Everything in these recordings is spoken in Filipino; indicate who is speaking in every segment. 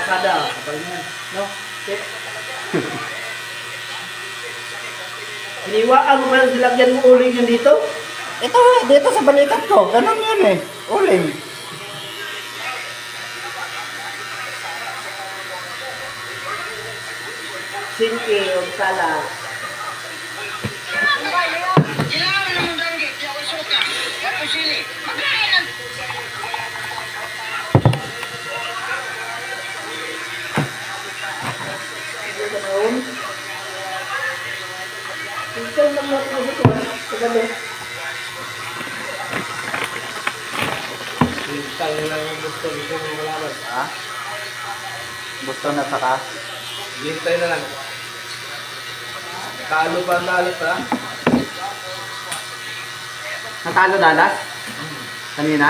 Speaker 1: Pasada, kapal na yan. No? Okay. Iniwaan mo ba yung silagyan mo uling yan dito?
Speaker 2: Ito, dito sa balikat ko. Ganun yan eh. Uling.
Speaker 1: Sinki o sala. Ikaw lang mo ito dito. Kagabi. Hintay na lang yung gusto. Gusto mo malaman.
Speaker 2: Ha? Gusto na saka?
Speaker 1: Hintay na lang. Talo pa ang dalit ha?
Speaker 2: Natalo dalas? Kanina?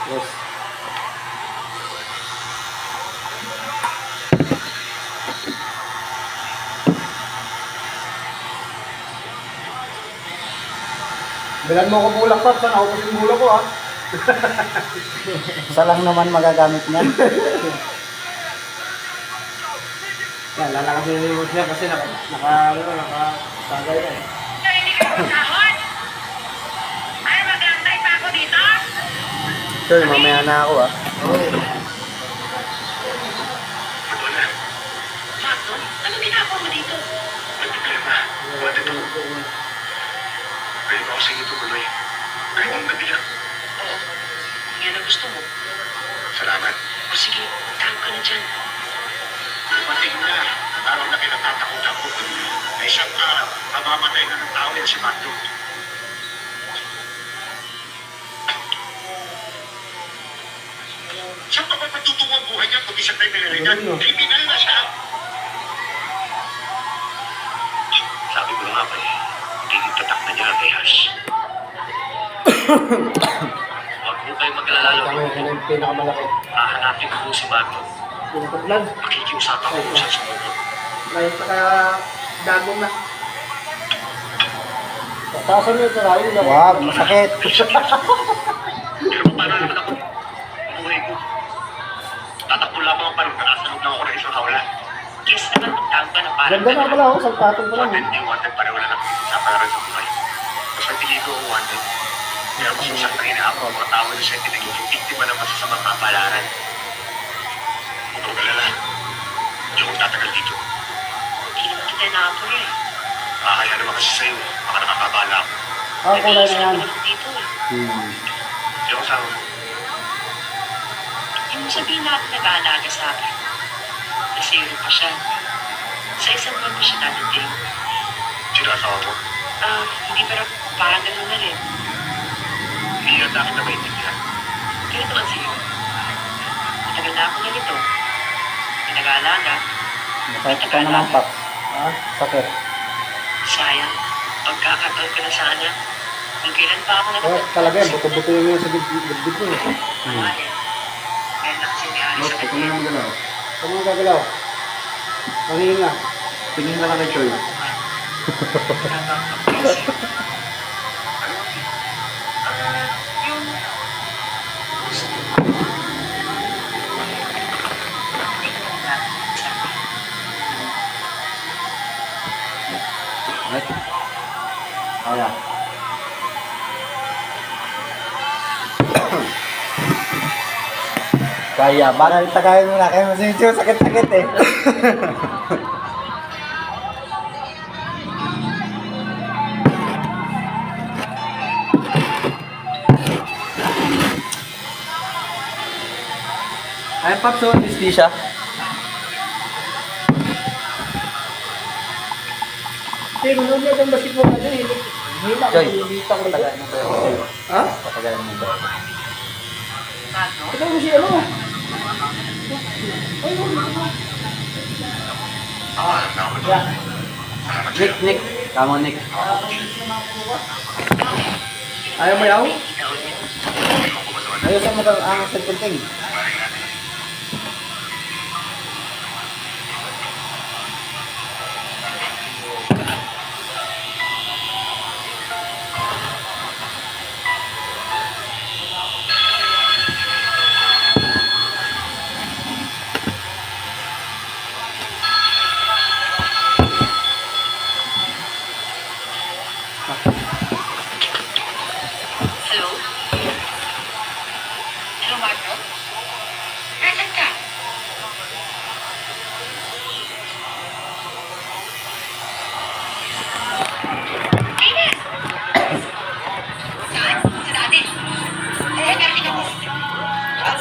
Speaker 2: Yes.
Speaker 1: Bilan mo ko bulak pa. Saan ako kasi bulak ko ha?
Speaker 2: Isa lang naman magagamit niyan.
Speaker 1: Yan, lalakasin mo siya kasi nakasagay na eh.
Speaker 3: Hindi ka sahod? Ay, maglantay pa ako dito?
Speaker 2: Sure, mamaya na ako ah.
Speaker 3: Maton, ano ginagawa mo dito?
Speaker 4: May problema. Buwan ito. Pwede ba ako sa inyo tuloy? Kahit ang gabi lang.
Speaker 3: Oo. Yan ang gusto mo.
Speaker 4: Salamat.
Speaker 3: O sige, tawag ka na dyan.
Speaker 4: Dumating na. Araw na kinatatakot ako. Na isang araw, mamamatay na ng tao yan si Mando. Saan pa ba patutungo ang buhay niya kung isang tayo pinaligan? Kriminal na siya. Sabi ko nga ba eh, magiging tatak na niya ang rehas. Huwag mo kayo maglalalo.
Speaker 1: Yan ang pinakamalaki.
Speaker 4: Hahanapin ko si Mando.
Speaker 1: Pinakaplag.
Speaker 4: Makikiusapan ko kung saan sumunod.
Speaker 1: Ngayon pa kaya dagong na.
Speaker 2: Tatasan mo ito tayo. Wag, masakit.
Speaker 4: Pero paano naman ako? Buhay ko. Tatakbo lamang ang parang nakasunod lang ako ng isang hawlan.
Speaker 3: Yes naman, magtawag ka na parang
Speaker 2: Ganda na pala ako, salpatong ko lang.
Speaker 4: Wanted ni wanted para wala na pinag-usapan na rin sa buhay. Mas nagpili ko ang wanted. Kaya mas usap na inaako ang mga tao na siya nagiging biktima ng masasamang kapalaran. Huwag kang galala. Hindi ako tatagal dito.
Speaker 3: Hindi naman kita nakapuli eh.
Speaker 4: Nakakaya naman kasi sa'yo. Baka nakakabala ako.
Speaker 2: Ang kulay na yan.
Speaker 3: Ako dito eh.
Speaker 4: Hindi ako sama mo.
Speaker 3: Yung sabihin natin nag-aalaga sa akin. Nasiro pa siya. Sa isang buwan pa siya dadating.
Speaker 4: Sinasawa mo.
Speaker 3: Hindi pero parang gano'n na rin.
Speaker 4: Hindi yan dapat na maintindihan.
Speaker 3: Ganito kasi yun. Matagal na ako ganito. May nag-aalaga.
Speaker 2: Masakit ka naman, Pap. Ha? Sakit.
Speaker 3: Sayang. Pagkakataon ko na sana. Kung kailan pa ako
Speaker 1: Oh, talaga yan. Buto-buto yung sa dibdib mo.
Speaker 3: Kamayan. Meron na kasi ni Alice sa kanya.
Speaker 2: magalaw.
Speaker 1: Saan mo gagalaw? Pangingin lang.
Speaker 2: Tingin lang kami, Choy.
Speaker 3: Yung...
Speaker 2: Wala. Kaya ba? Tagayin mo na kayo masisyo. Sakit-sakit eh. Ay, Pap, so, anesthesia.
Speaker 1: Pero nung niya itong basketball na dyan, hila ko
Speaker 2: Choy,
Speaker 1: yung hita ko rito.
Speaker 2: patagayan mo ba yun?
Speaker 1: Ha?
Speaker 2: Patagayan mo ba yun?
Speaker 1: Ito mo si ano?
Speaker 4: Yeah.
Speaker 2: Nick. Tama, Nick.
Speaker 1: Ayaw mo yaw?
Speaker 2: Ayos ang ang cellphone thing.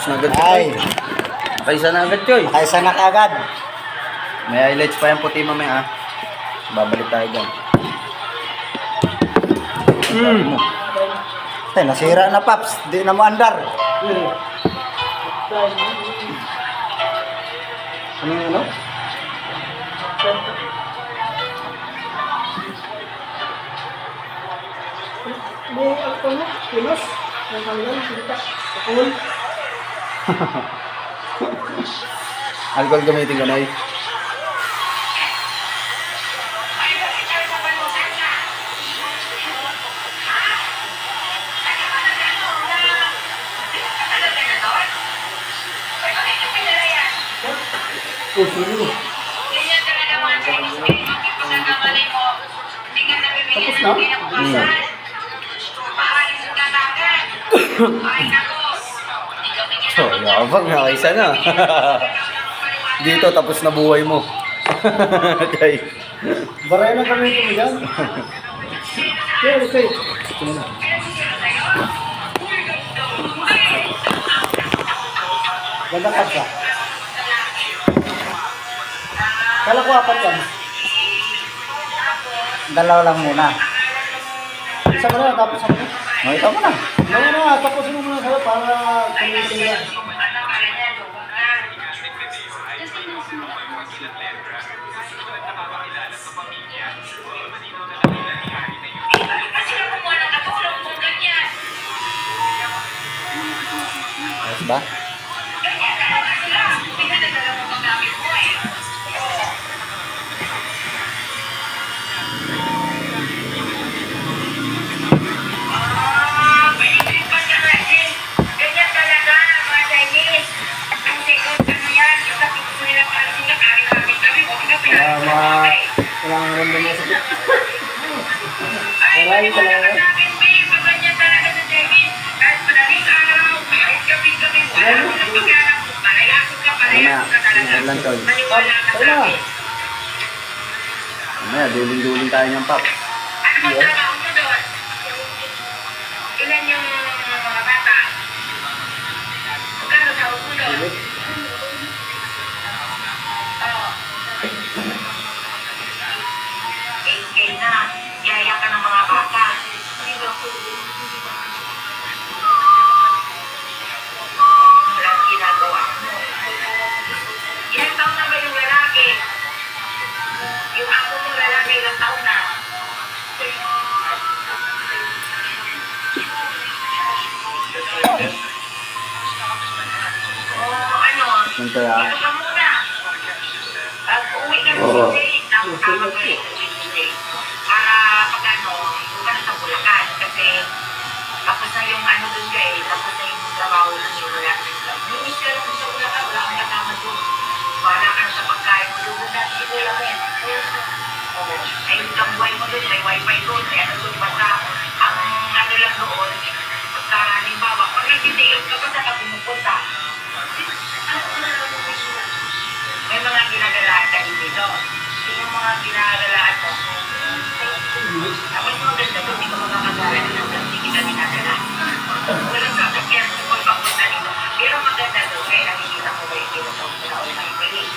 Speaker 2: Tapos na agad.
Speaker 5: Ay,
Speaker 2: Nakaisa na agad, Choy.
Speaker 5: nakaisa na kagad.
Speaker 2: May highlights pa yung puti mamaya, ah. Babalik tayo dyan.
Speaker 5: Tay, nasira na, Paps. Di na mo andar.
Speaker 1: Ano yung ano? May ano? Pinos? Ang kanilang kita. Kapul.
Speaker 2: Alcohol gamitin ka, Noy.
Speaker 1: Oh, sorry. Tapos na?
Speaker 2: So, yabang, nakaisa na. Dito, tapos na buhay mo. Choy.
Speaker 1: Baray na kami ito dyan. Okay, okay. Ganda ka siya. Kala ko apat yan.
Speaker 5: Dalawa lang muna.
Speaker 1: Isa mo na, tapos ako.
Speaker 2: Ay, tama na.
Speaker 1: Ano na, tapos mo muna sa'yo para kumitin yan.
Speaker 2: Ayos ba?
Speaker 1: Wala nga ramdam mo sa sakit. Maraming salamat.
Speaker 2: Mamaya, lang, Choy.
Speaker 1: Tayo na.
Speaker 2: Mamaya, duling-duling tayo niyang, Pap.
Speaker 3: Ilan yung mga bata? Magkano tawag mo doon? Oo. 8K na. Yaya ka ng mga bata. Walang ginagawa mo. Ilang taon na ba yung lalaki? Yung ako mong lalaki, ilang taon na? Ano?
Speaker 2: Yan, Choy, ah.
Speaker 3: Ito ka muna. Pag uwi ka sa Tuesday, tama ka uwi sa Tuesday. Para pag ano, huwag ka na sa Bulacan. Kasi tapos na yung ano dun ka eh. Tapos na yung trabaho dun yung wala. Minis ka lang sa Bulacan, wala kang kasama dun. Wala ka na sa pagkain mo dun. Dati si Kuya Ben. Oo. Ay, ang buhay mo dun, may wifi dun, may ano dun. Basta ang ano lang doon, pagka halimbawa, pag nagtitigas ka pa sa pumupunta, may mga ginagalaan ka dito. Yung mga ginagalaan mo, tapos maganda doon, hindi ka makakagalan ng hindi kita ginagalaan. Walang sasakyan kung papunta dito. Pero maganda doon, kaya nakikita ko ba yung tinatawag na online.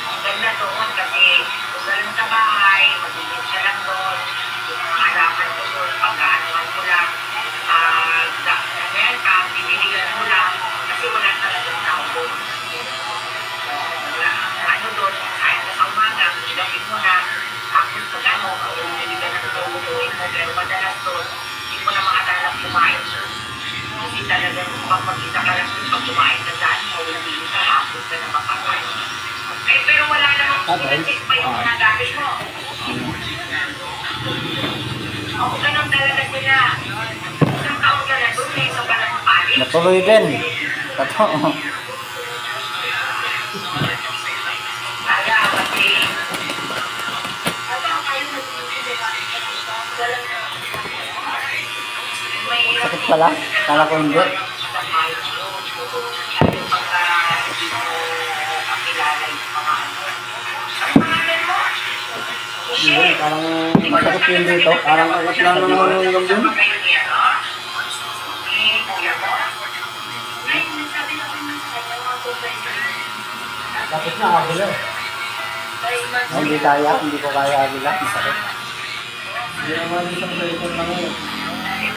Speaker 3: Ang ganda doon kasi kung galing sa bahay, mag-ibig ka lang doon, yung mga harapan ko doon, pagkaanuan mo lang, piniligan mo lang, kasi wala talagang tao doon. Ano doon, kahit sa umaga, ilapit mo na, tapos pag ano, hindi ka na tutulungan mo, pero madalas doon, hindi mo na makatalap kumain doon. Kasi talagang pag mag-isa ka lang doon, pag kumain ka daan mo, hindi ka hapos ka na makakain. Eh, pero wala namang pinag-check pa yung mga gamit mo. Oo, ganun talaga sila. Isang taon ka na doon, may isang ka na papalit.
Speaker 5: Natuloy din. Totoo.
Speaker 3: Kaya kasi
Speaker 5: Sakit pala? Kala ko hindi.
Speaker 1: Yun, parang masakit yun dito. Parang angat lang na hanggang dun. Tapos na, agila.
Speaker 5: Hindi kaya, hindi ko kaya agila. Masakit.
Speaker 1: Hindi naman isang cellphone lang yun.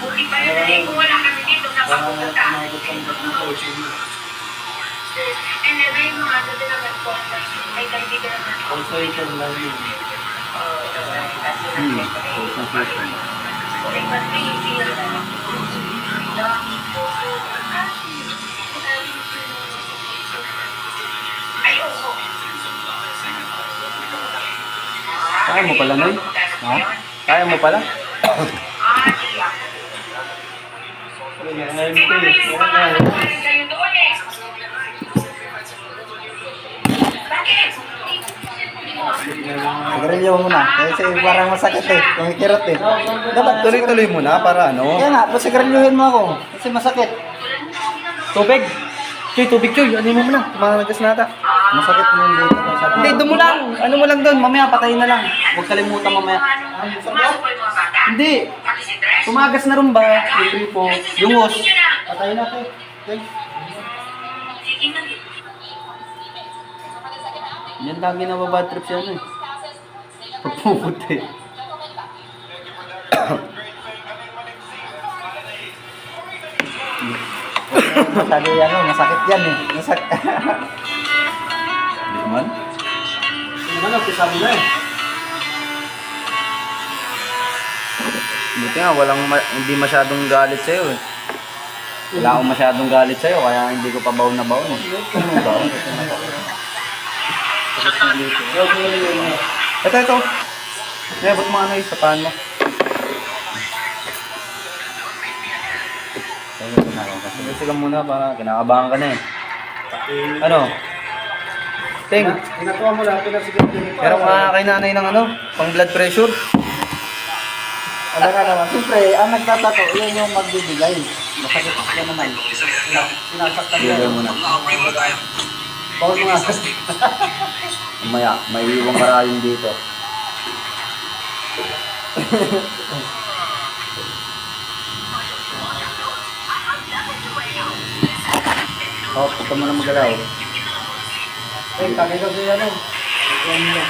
Speaker 3: Buti pa yun eh, kung wala kami dito sa papupunta. And then may mga doon na nag-contact. May kaibigan na
Speaker 1: Ang cellphone lang yun.
Speaker 3: Ayoko.
Speaker 2: Kaya mo pala, Noy?
Speaker 5: Ha?
Speaker 2: Kaya mo pala?
Speaker 3: Iyak.
Speaker 1: Ngayon
Speaker 3: Di
Speaker 1: ko
Speaker 3: ba may
Speaker 1: eh.
Speaker 3: pangalan kayo doon eh? Bakit?
Speaker 5: Sigarilyo muna. Kasi parang masakit eh. Kumikirot eh.
Speaker 2: Dapat tuloy-tuloy mo na para ano.
Speaker 5: Kaya nga, pasigarilyohin mo ako. Kasi masakit.
Speaker 2: Tubig! Choy, tubig Choy. Ano mo muna? Managas na ata.
Speaker 5: Masakit mo yung dito.
Speaker 2: Hindi, doon mo lang. Ano mo lang doon. Mamaya, patayin na lang. Huwag kalimutan mamaya.
Speaker 3: Pumasok ko yung mga bata.
Speaker 2: Hindi.
Speaker 3: Pati si Dres.
Speaker 2: Tumagas na rin ba? Libre po. Lungos.
Speaker 3: Sige na.
Speaker 1: Patay na ito. Okay.
Speaker 3: Sige na.
Speaker 2: Yan lagi na bad trip siya ano eh. Pagpuputi.
Speaker 5: Masyado yan oh. Masakit yan eh. Masakit.
Speaker 2: Hindi naman.
Speaker 1: Hindi naman, napisabi na eh.
Speaker 2: Buti nga, hindi masyadong galit sa'yo eh. Wala akong masyadong galit sa'yo, kaya hindi ko pa baon na baon eh. Baon. Ito. Eh, ba't mo ano eh, sapahan mo? Sige ka muna para kinakabahan ka na eh. Ano? Ting,
Speaker 1: Pinatuwa mo lang, pinasigarilyo pa.
Speaker 2: meron ka kay nanay ng ano? Pang blood pressure?
Speaker 5: Wala ka naman. Siyempre, ang nagtatato, yun yung magbibigay. Masakit ka naman. Sinasaktan
Speaker 2: Bigay
Speaker 5: yan.
Speaker 2: mo na.
Speaker 1: Bawal mo nga.
Speaker 2: Mamaya, may iwang maraming dito. Oh, huwag ka muna magalaw.
Speaker 1: Eh, tagay kasi ano. Yan nila.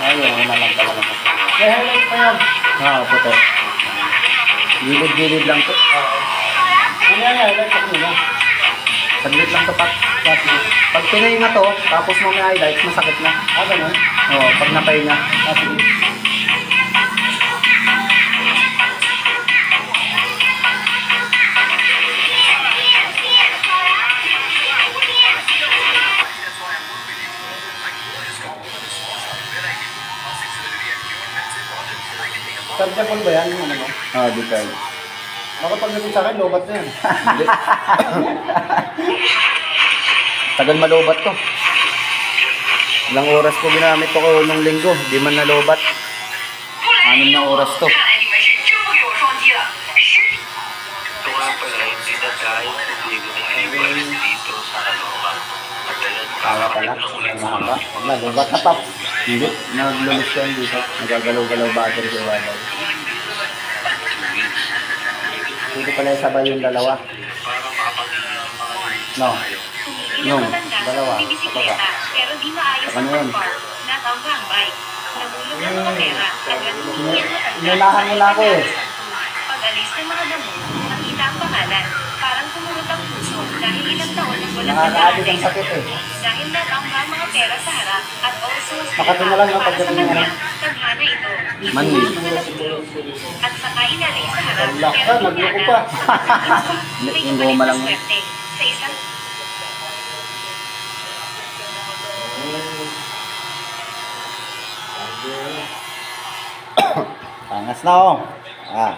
Speaker 2: Ayun, wala lang talaga.
Speaker 1: May highlight pa yan.
Speaker 2: Puti. Gilid-gilid lang to.
Speaker 1: Ano yan, highlight pa muna.
Speaker 2: Saglit lang to, Pat. Pag pinahinga to, tapos mo may highlights, masakit na.
Speaker 1: Ganun.
Speaker 2: Oo, pag napahinga.
Speaker 1: Sige. Chargeable ba yan? Yung ano mo?
Speaker 2: Di tayo.
Speaker 1: Baka pag naging sa akin, lobat na yan.
Speaker 2: Hindi. Tagal malobat to. Ilang oras ko ginamit to ko nung linggo. Di man nalobat. 6 na oras to.
Speaker 3: 你们是真不给我双击了，是。
Speaker 4: Ito nga pala, hindi na tayo naligo ng Everest dito sa Caloocan.
Speaker 5: Kaya pala. Mahaba. Wala, lubat na pap.
Speaker 2: Hindi. Naglulus yan dito. Nagagalaw-galaw battery sa iwalaw.
Speaker 5: Hindi pala sabay yung dalawa. No.
Speaker 2: Yung
Speaker 5: dalawa.
Speaker 6: Bisikleta, pero di maayos
Speaker 2: Ano
Speaker 6: ang
Speaker 2: yun?
Speaker 6: pag-park. Natamba ang bike. Nagulog ang mga pera. Agad humihingi ang matanda.
Speaker 5: Inunahan mo na ako eh.
Speaker 6: Pag-alis ng mga damo, nakita ang pangalan. Parang kumulot ang puso dahil ilang taon nang walang
Speaker 5: Nakakaabit ang sakit eh.
Speaker 6: Dahil natamba ang mga pera sa harap at also
Speaker 5: Makati na lang, no,
Speaker 6: para sa
Speaker 5: pagdating mo
Speaker 6: kanya,
Speaker 5: na.
Speaker 6: tadhana ito.
Speaker 2: Mani.
Speaker 6: At saka inalis sa harap.
Speaker 1: Wala ka,
Speaker 6: pero
Speaker 1: nagloko
Speaker 6: kunyada,
Speaker 1: pa.
Speaker 6: may
Speaker 2: Yung
Speaker 6: kapalit
Speaker 2: goma
Speaker 6: na
Speaker 2: lang.
Speaker 6: swerte. Sa isang
Speaker 5: Pangas na oh. Ah.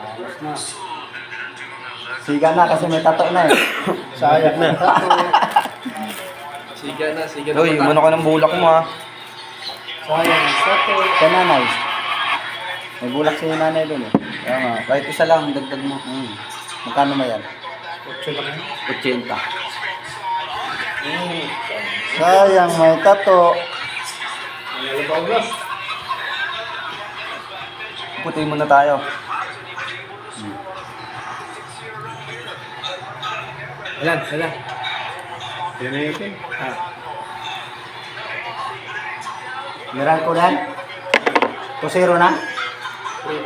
Speaker 1: Ayos na.
Speaker 5: Siga na kasi may tato na eh.
Speaker 1: Sayang na.
Speaker 2: Uy, muna ka ng bulak mo ha.
Speaker 1: Sayang. Sato.
Speaker 5: Sa nanay. May bulak si nanay dun eh.
Speaker 2: Kaya nga, kahit isa lang, dagdag mo.
Speaker 5: Magkano ba yan?
Speaker 1: 8 lang yan.
Speaker 2: 80.
Speaker 5: Sayang, may tato.
Speaker 1: Nalabaw na.
Speaker 2: Putiin muna tayo.
Speaker 1: Ayan. Yan na yun.
Speaker 5: Meron ko lang. 2-0 na.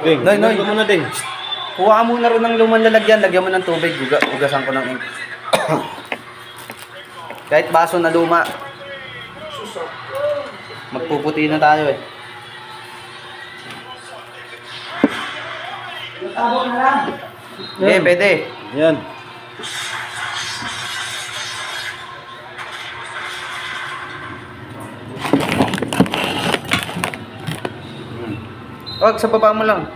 Speaker 1: Ding.
Speaker 2: Noy, Noy.
Speaker 1: Muna, Ding.
Speaker 2: Kuha ka muna rin ng lumang lalagyan. Lagyan mo ng tubig. Ugasan ko ng ink. Kahit baso na luma. Magpuputi na tayo eh.
Speaker 5: Tabo na lang.
Speaker 2: Okay, pwede.
Speaker 1: Yan.
Speaker 2: Wag, sa baba mo lang.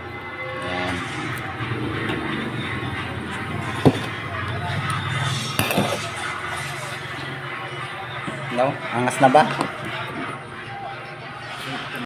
Speaker 5: No? Angas na ba?